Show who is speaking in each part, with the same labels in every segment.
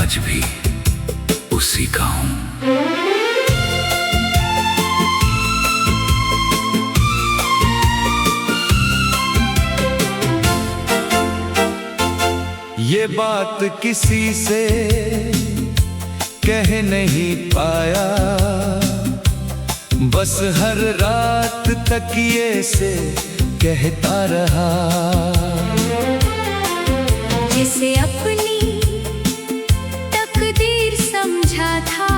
Speaker 1: आज भी उसी का हूं।
Speaker 2: ये बात किसी से कह नहीं पाया, बस हर रात तकिए से कहता रहा।
Speaker 3: जिसे अपनी तकदीर समझा था,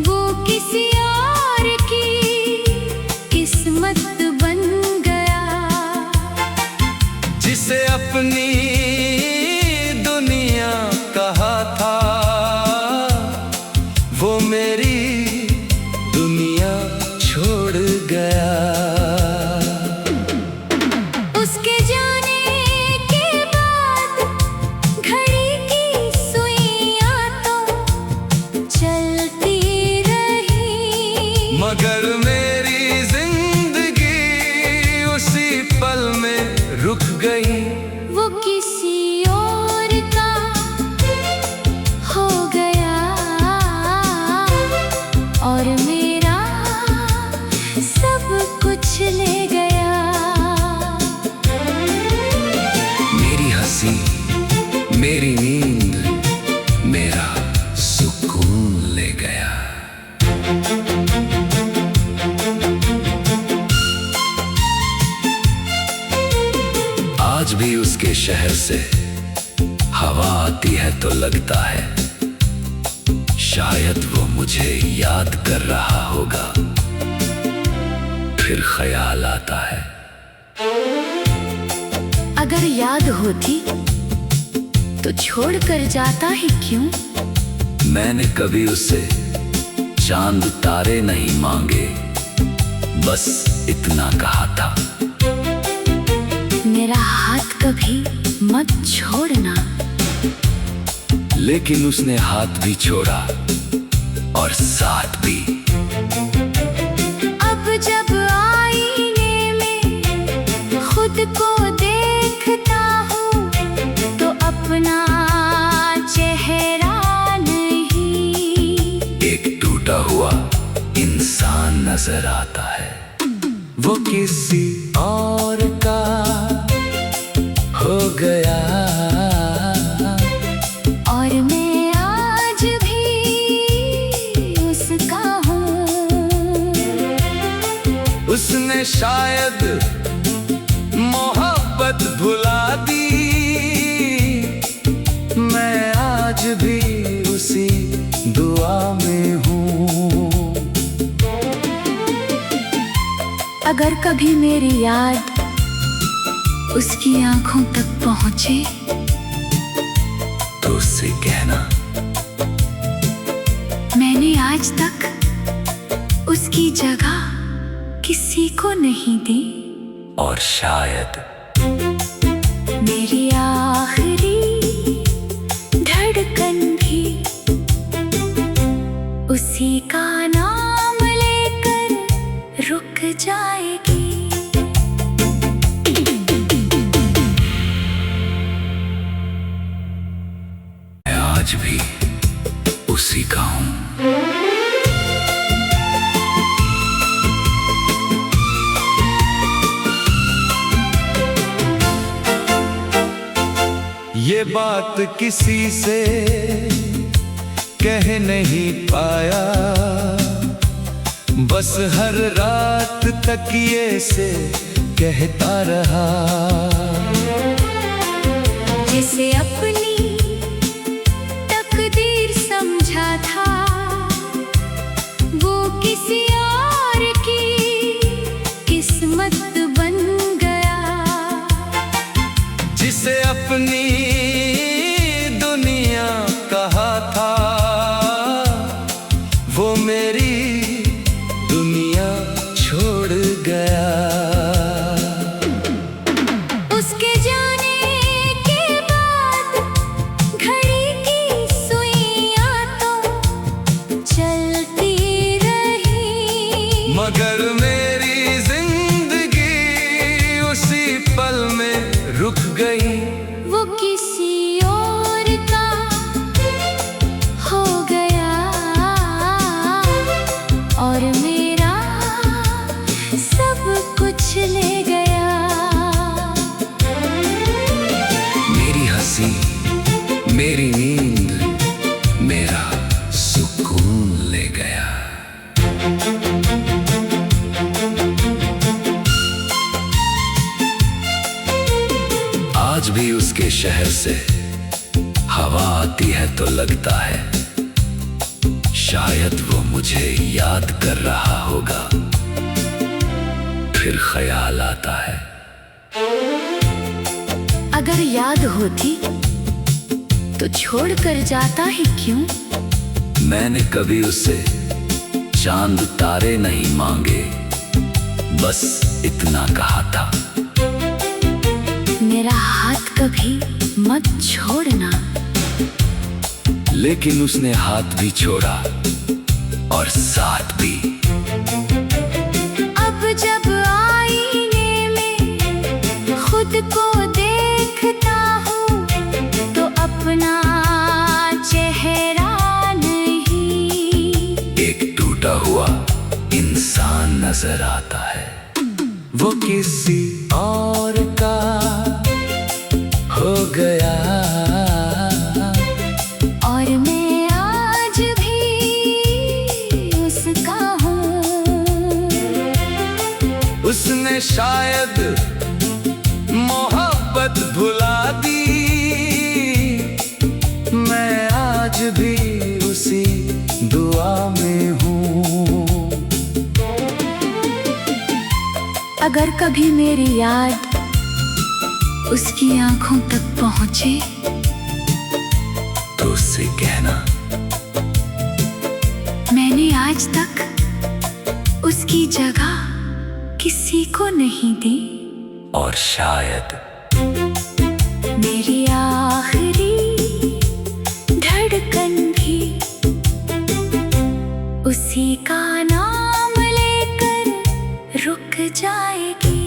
Speaker 3: वो किसी और की किस्मत बन गया।
Speaker 2: जिसे अपनी दुनिया कहा था, वो मेरी दुनिया छोड़ गया।
Speaker 3: उसके जाने के बाद घड़ी की सुइयां तो चलती रही,
Speaker 2: मगर मेरी जिंदगी उसी पल में रुक गई।
Speaker 3: वो किसी और का हो गया और मेरा सब कुछ ले गया।
Speaker 1: मेरी हंसी, मेरी नींद, मेरा सुकून ले गया। आज भी उसके शहर से हवा आती है तो लगता है शायद वो मुझे याद कर रहा होगा। फिर ख्याल आता है,
Speaker 3: अगर याद होती तो छोड़ कर जाता ही क्यों?
Speaker 1: मैंने कभी उससे चांद तारे नहीं मांगे, बस इतना कहा था,
Speaker 3: मेरा हाथ कभी मत छोड़ना।
Speaker 1: लेकिन उसने हाथ भी छोड़ा और साथ भी।
Speaker 3: अब जब आईने में खुद को देखता हूँ तो अपना चेहरा नहीं,
Speaker 1: एक टूटा हुआ इंसान नजर आता है।
Speaker 2: वो किसी और का हो गया
Speaker 3: और मैं आज भी उसका हूँ।
Speaker 2: उसने शायद मोहब्बत भुला दी, मैं आज भी उसी दुआ में हूँ।
Speaker 3: अगर कभी मेरी याद उसकी आंखों तक पहुंचे
Speaker 1: तो उससे कहना,
Speaker 3: मैंने आज तक उसकी जगह किसी को नहीं दी,
Speaker 1: और शायद
Speaker 3: मेरी आखिरी धड़कन भी उसी का नाम लेकर रुक जाएगी।
Speaker 1: मैं आज भी उसी का हूं।
Speaker 2: ये बात किसी से कह नहीं पाया, बस हर रात तकिए से कहता रहा।
Speaker 3: जिसे अपनी तकदीर समझा था, वो किसी और की किस्मत बन गया।
Speaker 2: जिसे अपनी दुनिया कहा था, वो मेरी दुनिया छोड़ गया।
Speaker 3: उसके जाने के बाद
Speaker 1: मेरी नींद मेरा सुकून ले गया। आज भी उसके शहर से हवा आती है तो लगता है शायद वो मुझे याद कर रहा होगा। फिर ख्याल आता है
Speaker 3: अगर याद होती तो छोड़ कर जाता ही क्यों?
Speaker 1: मैंने कभी उससे चांद तारे नहीं मांगे, बस इतना कहा था
Speaker 3: मेरा हाथ कभी मत छोड़ना।
Speaker 1: लेकिन उसने हाथ भी छोड़ा और साथ भी।
Speaker 3: अब जब आईने में खुद को देखता हूँ तो अपना चेहरा नहीं,
Speaker 1: एक टूटा हुआ इंसान नजर आता है।
Speaker 2: वो किसी और का हो गया
Speaker 3: और मैं आज भी उसका हूँ।
Speaker 2: उसने शायद मोहब्बत भुला दी, मैं आज भी उसी दुआ में हूँ।
Speaker 3: अगर कभी मेरी याद उसकी आंखों तक पहुंचे
Speaker 1: तो उससे कहना
Speaker 3: मैंने आज तक उसकी जगह किसी को नहीं दी,
Speaker 1: और शायद
Speaker 3: मेरी आखिरी धड़कन भी उसी का नाम लेकर रुक जाएगी।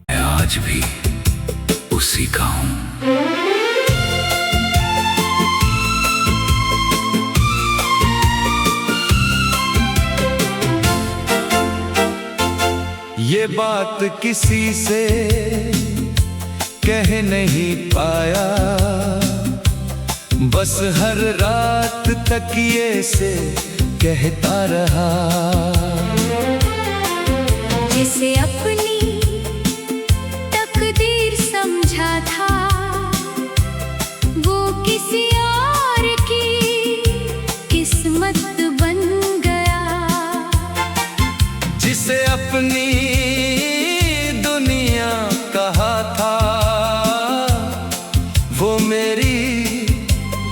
Speaker 1: मैं आज भी उसी का हूँ।
Speaker 2: ये बात किसी से कह नहीं पाया, बस हर रात तकिए से कहता रहा।
Speaker 3: जिसे अपनी तकदीर समझा था वो किसी और की किस्मत बन गया।
Speaker 2: जिसे अपनी दुनिया कहा था वो मेरी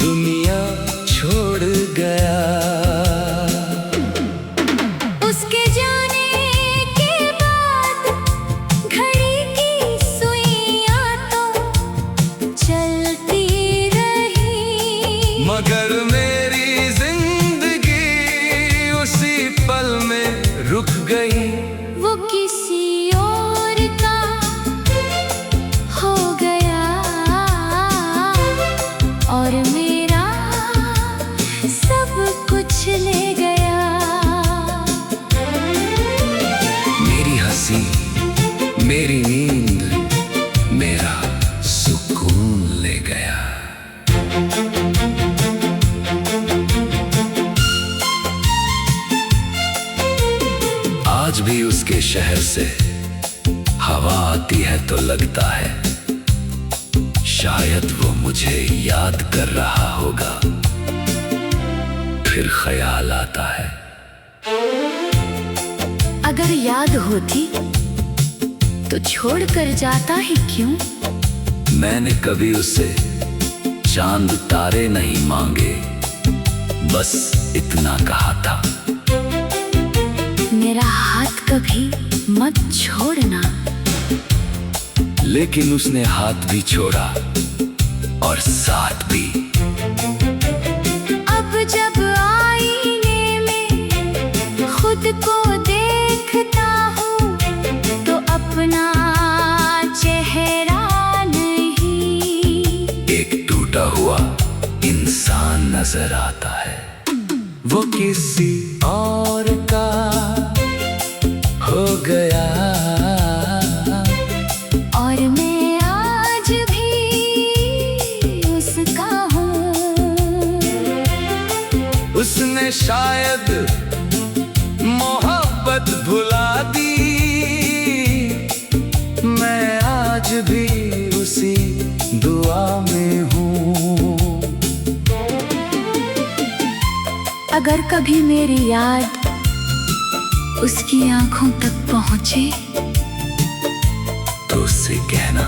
Speaker 2: दुनिया छोड़ गया।
Speaker 3: उसके जाने के बाद घड़ी की सुइयां तो चलती रही,
Speaker 2: मगर मेरी जिंदगी उसी पल में रुक गई।
Speaker 3: वो किसी और का हो गया और मेरा सब कुछ ले गया।
Speaker 1: मेरी हंसी मेरी नींद मेरा सुकून ले गया। आज भी उसके शहर से हवा आती है तो लगता है शायद वो मुझे याद कर रहा होगा। फिर ख्याल आता है
Speaker 3: अगर याद होती तो छोड़ कर जाता ही क्यों?
Speaker 1: मैंने कभी उससे चांद तारे नहीं मांगे, बस इतना कहा था
Speaker 3: मेरा हाथ कभी मत छोड़ना।
Speaker 1: लेकिन उसने हाथ भी छोड़ा और साथ भी।
Speaker 3: अब जब आईने में खुद को देखता हूँ तो अपना चेहरा नहीं,
Speaker 1: एक टूटा हुआ इंसान नजर आता है।
Speaker 2: वो किसी और का हो गया
Speaker 3: अगर कभी मेरी याद उसकी आंखों तक पहुंचे
Speaker 1: तो उससे कहना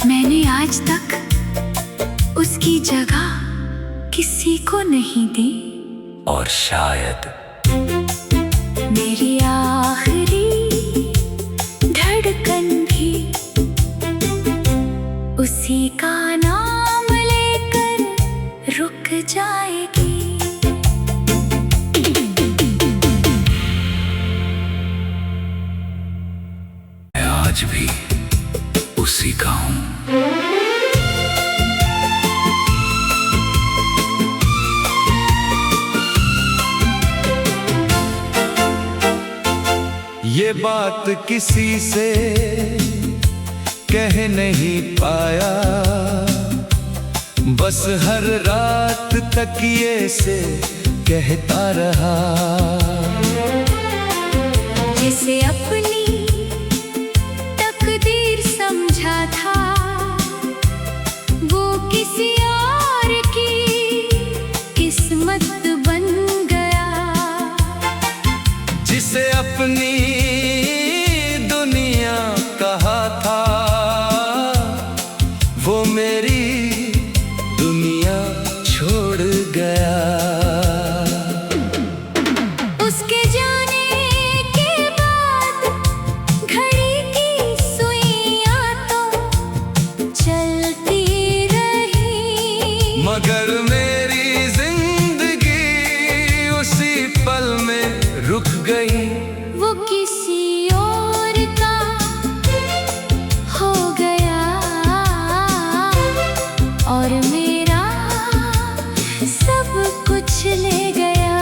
Speaker 3: मैंने आज तक उसकी जगह किसी को नहीं दी,
Speaker 1: और शायद
Speaker 3: मेरी आखिरी धड़कन भी उसी का नाम लेकर रुक जाएगी।
Speaker 1: मैं आज भी उसी का हूं।
Speaker 2: ये बात किसी से कह नहीं पाया, बस हर रात तकिए से कहता रहा।
Speaker 3: जिसे अपनी तकदीर समझा था वो किसी और की किस्मत बन गया।
Speaker 2: जिसे अपनी दुनिया कहा था वो मेरी दुनिया छोड़ गया।
Speaker 3: उसके जाने के बाद घड़ी की सुइयां तो चलती रही,
Speaker 2: मगर मेरी जिंदगी उसी पल में रुक गई।
Speaker 3: वो किसी और का हो गया और मेरा सब कुछ ले गया।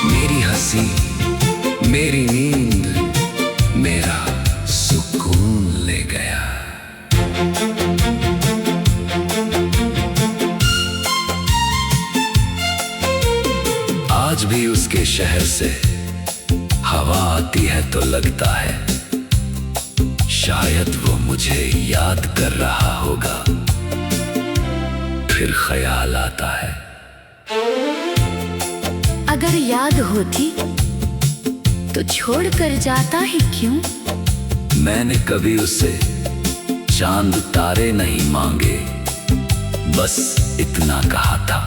Speaker 1: मेरी हंसी, मेरी नींद, मेरा सुकून ले गया। आज भी उसके शहर से हवा आती है तो लगता है शायद वो मुझे याद कर रहा होगा। फिर ख्याल आता है
Speaker 3: अगर याद होती तो छोड़ कर जाता ही क्यों?
Speaker 1: मैंने कभी उससे चांद तारे नहीं मांगे, बस इतना कहा था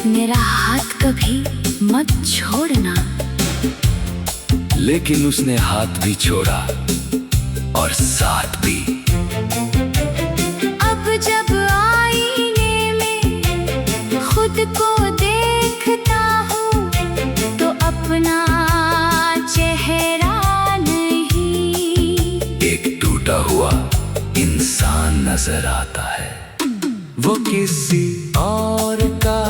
Speaker 3: मेरा हाथ कभी मत छोड़ना।
Speaker 1: लेकिन उसने हाथ भी छोड़ा और साथ भी।
Speaker 3: अब जब आईने में खुद को देखता हूँ तो अपना चेहरा नहीं,
Speaker 1: एक टूटा हुआ इंसान नजर आता है।
Speaker 2: वो किसी और का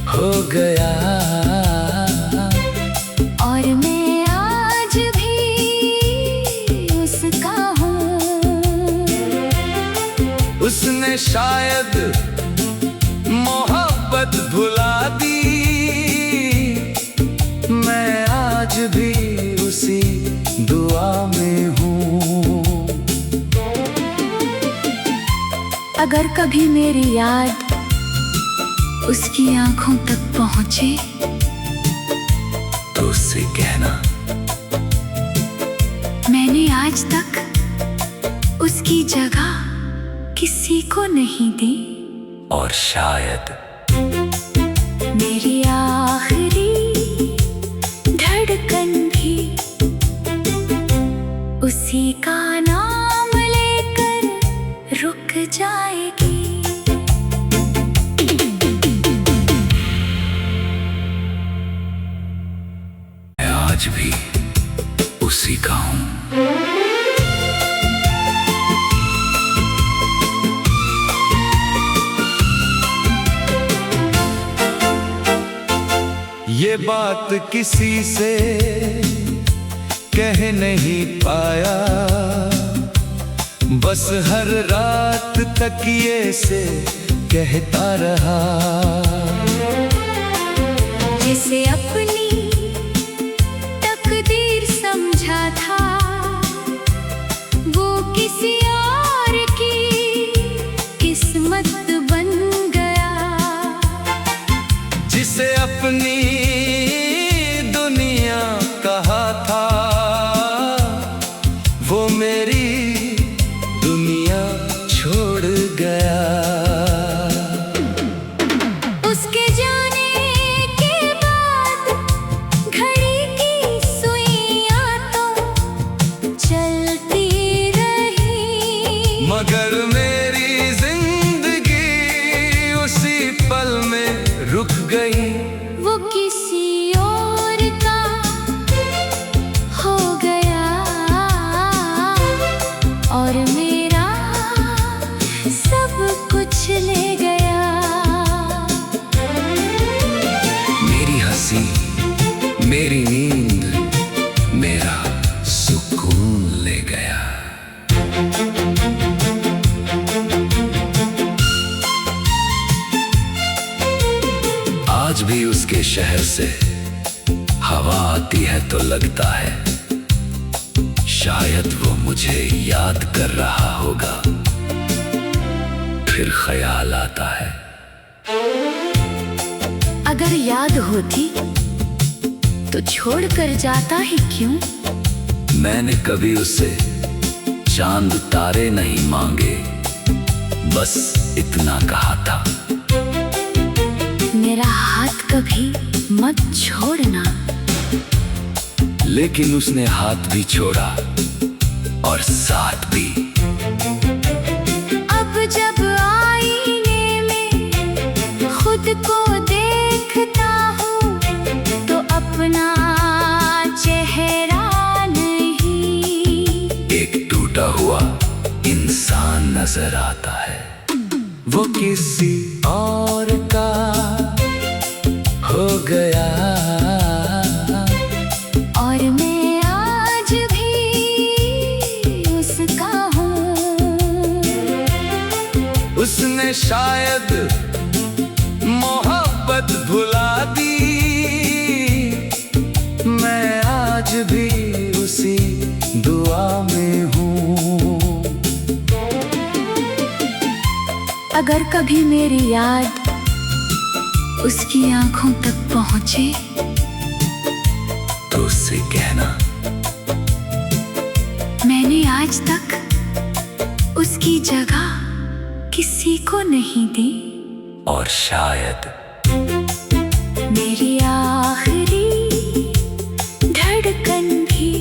Speaker 2: हो गया
Speaker 3: और मैं आज भी उसका हूँ।
Speaker 2: उसने शायद मोहब्बत भुला दी, मैं आज भी उसी दुआ में हूँ।
Speaker 3: अगर कभी मेरी याद उसकी आंखों तक पहुंचे
Speaker 1: तो उससे कहना
Speaker 3: मैंने आज तक उसकी जगह किसी को नहीं दी,
Speaker 1: और शायद
Speaker 3: मेरी आखिरी धड़कन भी उसी का नाम लेकर रुक जाएगी।
Speaker 1: मैं आज भी उसी का हूं।
Speaker 2: ये बात किसी से कह नहीं पाया, बस हर रात तकिए से कहता रहा।
Speaker 3: जिसे अपनी तकदीर समझा था वो किसी और की
Speaker 1: हंसी मेरी नींद, मेरा सुकून ले गया। आज भी उसके शहर से हवा आती है तो लगता है शायद वो मुझे याद कर रहा होगा। फिर ख्याल आता है,
Speaker 3: अगर याद होती तो छोड़ कर जाता ही क्यों?
Speaker 1: मैंने कभी उसे चांद तारे नहीं मांगे, बस इतना कहा था,
Speaker 3: मेरा हाथ कभी मत छोड़ना।
Speaker 1: लेकिन उसने हाथ भी छोड़ा और साथ भी।
Speaker 3: अब जब आईने में खुद को देखता हूँ तो अपना चेहरा नहीं,
Speaker 1: एक टूटा हुआ इंसान नजर आता है।
Speaker 2: वो किसी और का हो गया
Speaker 3: और मैं आज भी उसका हूँ।
Speaker 2: उसने शायद मोहब्बत भुला दी, मैं आज भी उसी दुआ में हूँ।
Speaker 3: अगर कभी मेरी याद उसकी आंखों तक पहुंचे
Speaker 1: तो उससे कहना,
Speaker 3: मैंने आज तक उसकी जगह किसी को नहीं दी,
Speaker 1: और शायद
Speaker 3: मेरी आखिरी धड़कन भी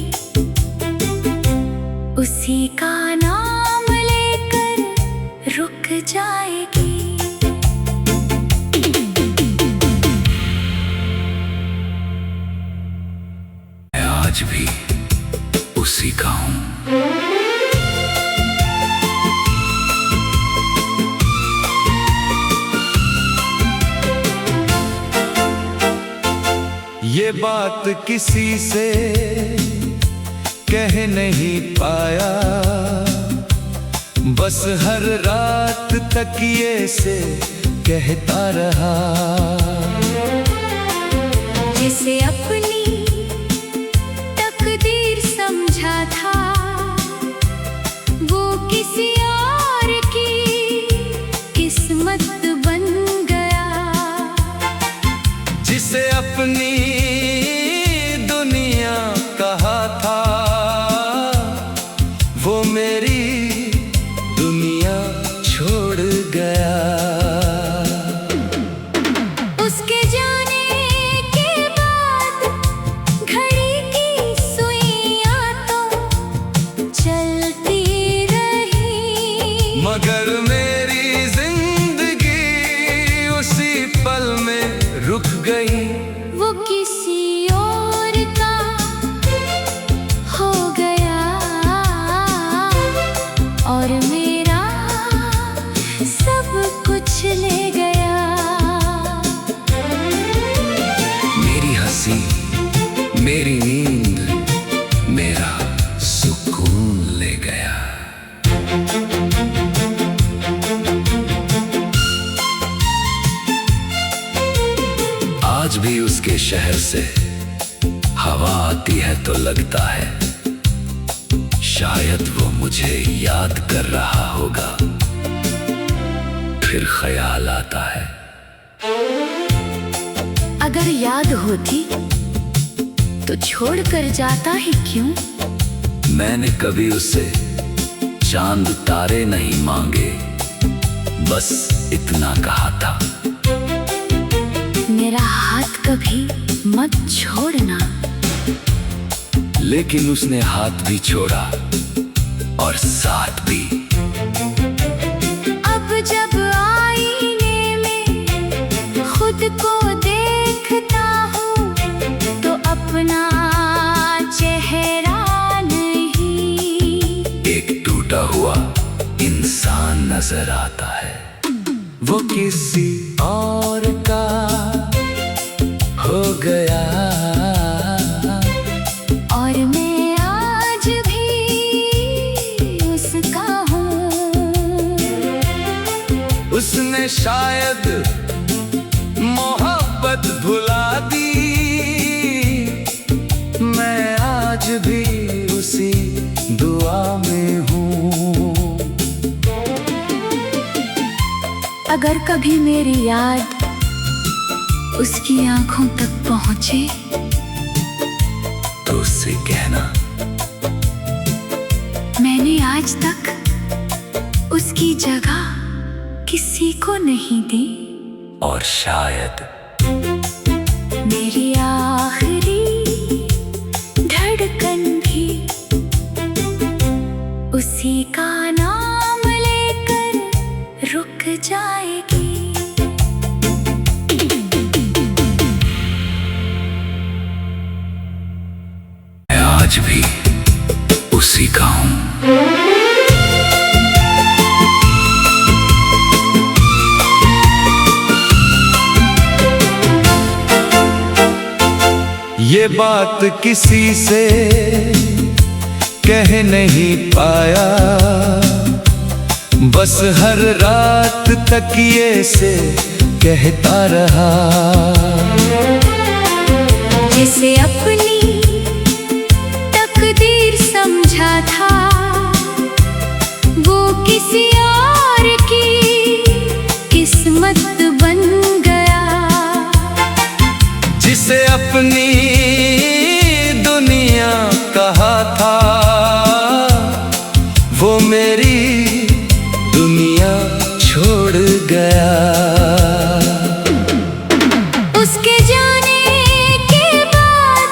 Speaker 3: उसी का नाम लेकर रुक जाएगी।
Speaker 1: मैं आज भी उसी का हूं।
Speaker 2: ये बात किसी से कह नहीं पाया, बस हर रात तकिए से कहता रहा।
Speaker 3: जिसे अपनी तकदीर समझा था वो किसी और की किस्मत बन गया।
Speaker 2: जिसे अपनी दुनिया कहा था वो मेरी दुनिया छोड़ गया।
Speaker 3: उसके जाने के बाद घड़ी की सुइयां तो चलती रही,
Speaker 2: मगर मेरी जिंदगी उसी पल में रुक गई।
Speaker 3: वो किसी और का हो गया और मेरा सब कुछ ले गया।
Speaker 1: मेरी हंसी मेरी नींद, मेरा सुकून ले गया। आज भी उसके शहर से हवा आती है तो लगता है शायद वो मुझे याद कर रहा होगा। फिर ख्याल आता है,
Speaker 3: अगर याद होती तो छोड़ कर जाता ही क्यों?
Speaker 1: मैंने कभी उसे चांद तारे नहीं मांगे, बस इतना कहा था,
Speaker 3: मेरा हाथ कभी मत छोड़ना।
Speaker 1: लेकिन उसने हाथ भी छोड़ा और साथ भी।
Speaker 3: अब जब आईने में खुद को देखता हूँ तो अपना चेहरा नहीं,
Speaker 1: एक टूटा हुआ इंसान नजर आता है।
Speaker 2: वो किसी और का हो गया गया।
Speaker 3: और मैं आज भी उसका हूँ।
Speaker 2: उसने शायद मोहब्बत भुला दी, मैं आज भी उसी दुआ में हूँ।
Speaker 3: अगर कभी मेरी याद उसकी आंखों तक पहुंचे
Speaker 1: तो उससे कहना,
Speaker 3: मैंने आज तक उसकी जगह किसी को नहीं दी।
Speaker 1: और शायद
Speaker 3: मेरी आखिरी धड़कन भी उसी का नाम लेकर रुक जाएगी।
Speaker 1: मैं आज भी उसी का हूँ।
Speaker 2: ये बात किसी से कह नहीं पाया, बस हर रात तकिए से कहता रहा।
Speaker 3: जिसे अपनी तकदीर समझा था, वो किसी और की किस्मत बन गया।
Speaker 2: जिसे अपनी दुनिया कहा था, वो मेरी दुनिया छोड़ गया।
Speaker 3: उसके जाने के बाद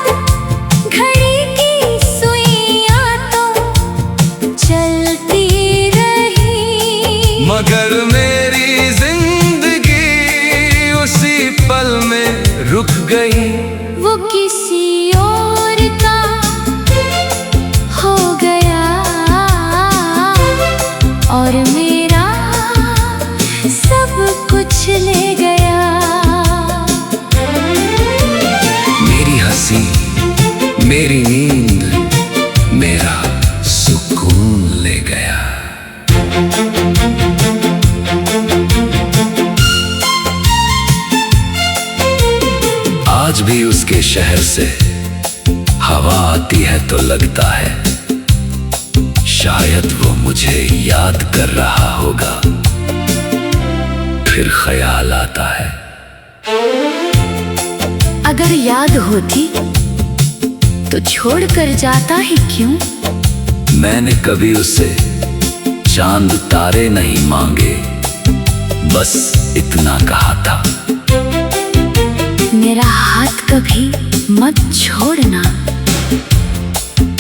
Speaker 3: घड़ी की सुइयां तो चलती रही,
Speaker 2: मगर मेरी जिंदगी उसी पल में रुक गई।
Speaker 3: वो किसी और का हो गया और मेरा सब कुछ ले गया।
Speaker 1: मेरी हंसी, मेरी नींद, मेरा सुकून ले गया। आज भी उसके शहर से हवा आती है तो लगता है शायद वो मुझे याद कर रहा होगा। फिर ख्याल आता है,
Speaker 3: अगर याद होती तो छोड़ कर जाता ही क्यों?
Speaker 1: मैंने कभी उसे चांद तारे नहीं मांगे, बस इतना कहा था,
Speaker 3: मेरा हाथ कभी मत छोड़ना।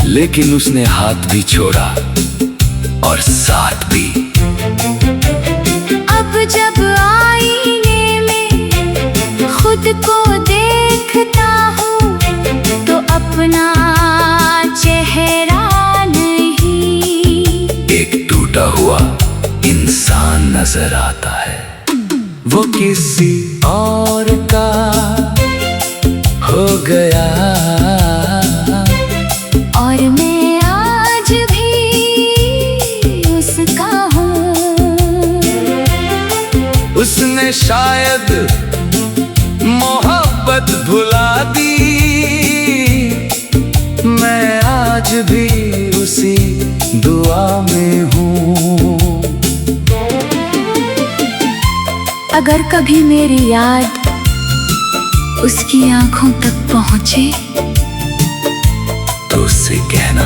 Speaker 1: लेकिन उसने हाथ भी छोड़ा और साथ भी।
Speaker 3: अब जब आईने में खुद को देखता हूँ तो अपना चेहरा नहीं,
Speaker 1: एक टूटा हुआ इंसान नजर आता है।
Speaker 2: वो किसी और का हो गया।
Speaker 3: और मैं आज भी उसका हूँ।
Speaker 2: उसने शायद मोहब्बत भुला दी, मैं आज भी उसी दुआ में हूँ।
Speaker 3: अगर कभी मेरी याद उसकी आंखों तक पहुंचे
Speaker 1: तो उससे कहना,